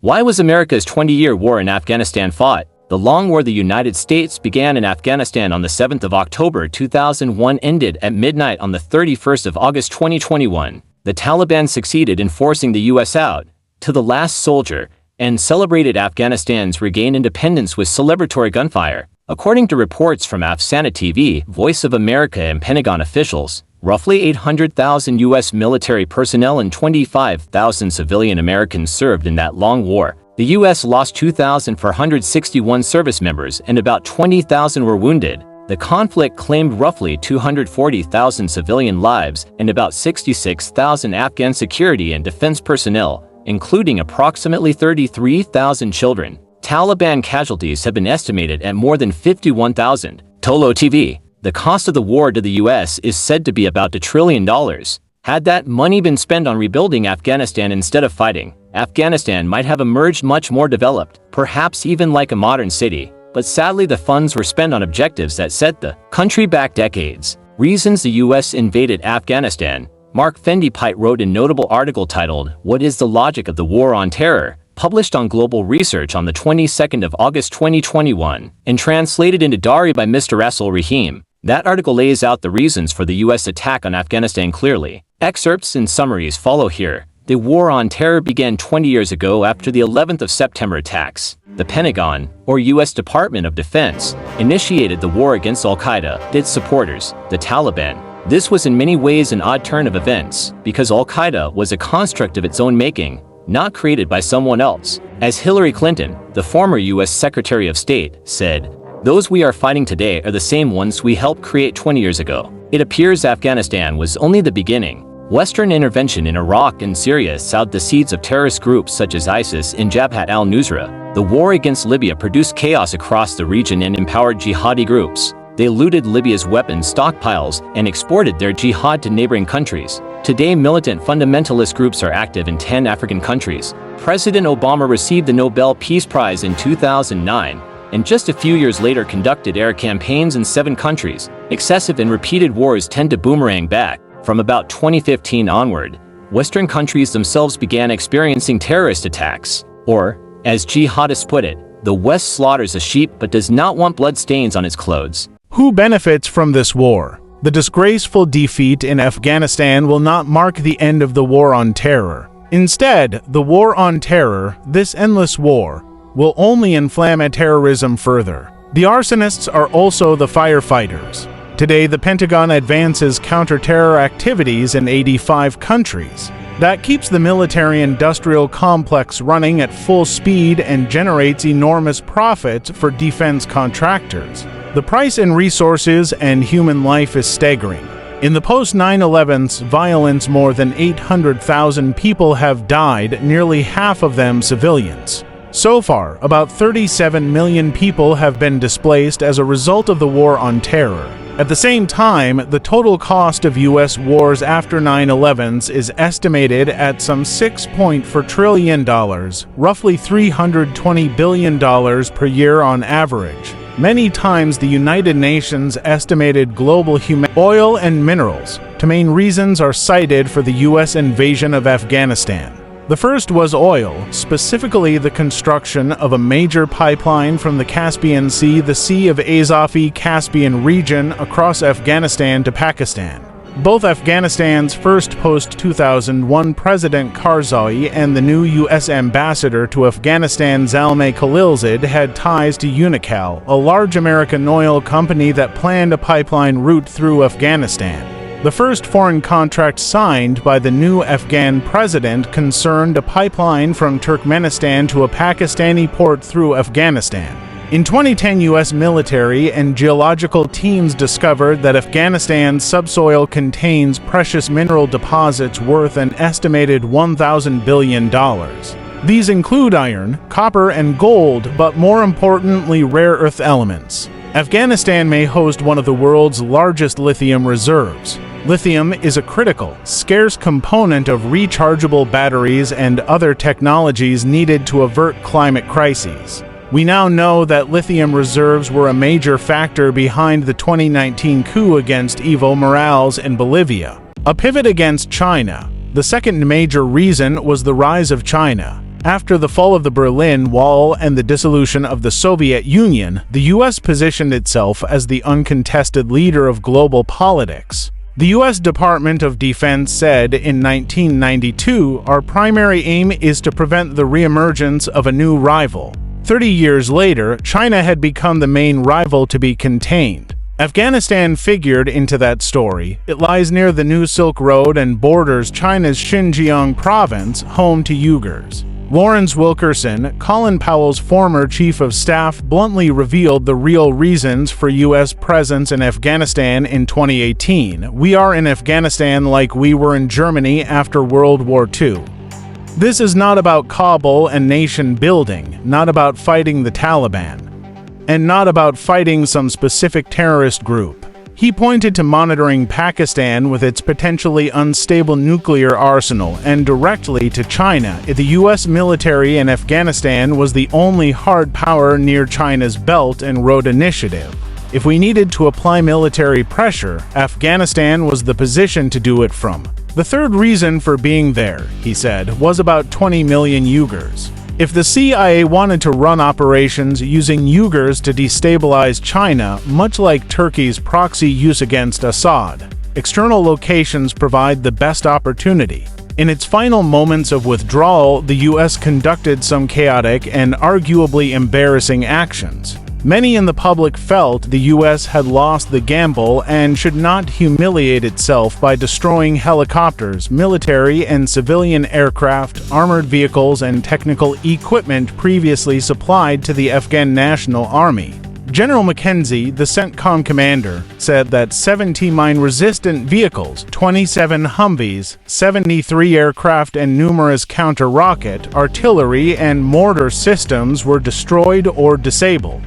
Why was America's 20-year war in Afghanistan fought? The long war the United States began in Afghanistan on the 7th of October 2001 ended at midnight on the 31st of August 2021. The Taliban succeeded in forcing the U.S. out, to the last soldier, and celebrated Afghanistan's regained independence with celebratory gunfire. According to reports from Afsana TV, Voice of America and Pentagon officials, roughly 800,000 U.S. military personnel and 25,000 civilian Americans served in that long war. The U.S. lost 2,461 service members and about 20,000 were wounded. The conflict claimed roughly 240,000 civilian lives and about 66,000 Afghan security and defense personnel, including approximately 33,000 children. Taliban casualties have been estimated at more than 51,000. Tolo TV. The cost of the war to the U.S. is said to be about $1 trillion. Had that money been spent on rebuilding Afghanistan instead of fighting, Afghanistan might have emerged much more developed, perhaps even like a modern city. But sadly the funds were spent on objectives that set the country back decades. Reasons the U.S. invaded Afghanistan. Mark Fendi-Pite wrote a notable article titled, "What is the Logic of the War on Terror?" published on Global Research on the 22nd of August 2021, and translated into Dari by Mr. Rasul Rahim. That article lays out the reasons for the U.S. attack on Afghanistan clearly. Excerpts and summaries follow here. The war on terror began 20 years ago after the 11th of September attacks. The Pentagon, or U.S. Department of Defense, initiated the war against Al-Qaeda, its supporters, the Taliban. This was in many ways an odd turn of events, because Al-Qaeda was a construct of its own making, not created by someone else. As Hillary Clinton, the former U.S. Secretary of State, said, "Those we are fighting today are the same ones we helped create 20 years ago." It appears Afghanistan was only the beginning. Western intervention in Iraq and Syria sowed the seeds of terrorist groups such as ISIS and Jabhat al-Nusra. The war against Libya produced chaos across the region and empowered jihadi groups. They looted Libya's weapons stockpiles and exported their jihad to neighboring countries. Today, militant fundamentalist groups are active in 10 African countries. President Obama received the Nobel Peace Prize in 2009, and just a few years later conducted air campaigns in 7 countries. Excessive and repeated wars tend to boomerang back. From about 2015 onward, Western countries themselves began experiencing terrorist attacks. Or, as jihadists put it, the West slaughters a sheep but does not want blood stains on its clothes. Who benefits from this war? The disgraceful defeat in Afghanistan will not mark the end of the war on terror. Instead, the war on terror, this endless war, will only inflame terrorism further. The arsonists are also the firefighters. Today, the Pentagon advances counter-terror activities in 85 countries. That keeps the military-industrial complex running at full speed and generates enormous profits for defense contractors. The price in resources and human life is staggering. In the post-9/11 violence, more than 800,000 people have died, nearly half of them civilians. So far, about 37 million people have been displaced as a result of the war on terror. At the same time, the total cost of U.S. wars after 9/11 is estimated at some $6.4 trillion, roughly $320 billion per year on average. Many times the United Nations estimated global oil and minerals. Two main reasons are cited for the U.S. invasion of Afghanistan. The first was oil, specifically the construction of a major pipeline from the Caspian Sea, the Sea of Azov-Caspian region across Afghanistan to Pakistan. Both Afghanistan's first post-2001 President Karzai and the new U.S. ambassador to Afghanistan Zalmay Khalilzad had ties to Unocal, a large American oil company that planned a pipeline route through Afghanistan. The first foreign contract signed by the new Afghan president concerned a pipeline from Turkmenistan to a Pakistani port through Afghanistan. In 2010, U.S. military and geological teams discovered that Afghanistan's subsoil contains precious mineral deposits worth an estimated $1,000 billion. These include iron, copper, and gold, but more importantly, rare earth elements. Afghanistan may host one of the world's largest lithium reserves. Lithium is a critical, scarce component of rechargeable batteries and other technologies needed to avert climate crises. We now know that lithium reserves were a major factor behind the 2019 coup against Evo Morales in Bolivia. A pivot against China. The second major reason was the rise of China. After the fall of the Berlin Wall and the dissolution of the Soviet Union, the U.S. positioned itself as the uncontested leader of global politics. The U.S. Department of Defense said in 1992, "Our primary aim is to prevent the reemergence of a new rival." 30 years later, China had become the main rival to be contained. Afghanistan figured into that story. It lies near the New Silk Road and borders China's Xinjiang province, home to Uyghurs. Lawrence Wilkerson, Colin Powell's former chief of staff, bluntly revealed the real reasons for U.S. presence in Afghanistan in 2018. "We are in Afghanistan like we were in Germany after World War II. This is not about Kabul and nation building, not about fighting the Taliban, and not about fighting some specific terrorist group." He pointed to monitoring Pakistan with its potentially unstable nuclear arsenal and directly to China. The U.S. military in Afghanistan was the only hard power near China's Belt and Road Initiative. If we needed to apply military pressure, Afghanistan was the position to do it from. The third reason for being there, he said, was about 20 million Uyghurs. If the CIA wanted to run operations using Uyghurs to destabilize China, much like Turkey's proxy use against Assad, external locations provide the best opportunity. In its final moments of withdrawal, the U.S. conducted some chaotic and arguably embarrassing actions. Many in the public felt the U.S. had lost the gamble and should not humiliate itself by destroying helicopters, military and civilian aircraft, armored vehicles, and technical equipment previously supplied to the Afghan National Army. General McKenzie, the CENTCOM commander, said that 70 mine-resistant vehicles, 27 Humvees, 73 aircraft, and numerous counter-rocket, artillery, and mortar systems were destroyed or disabled.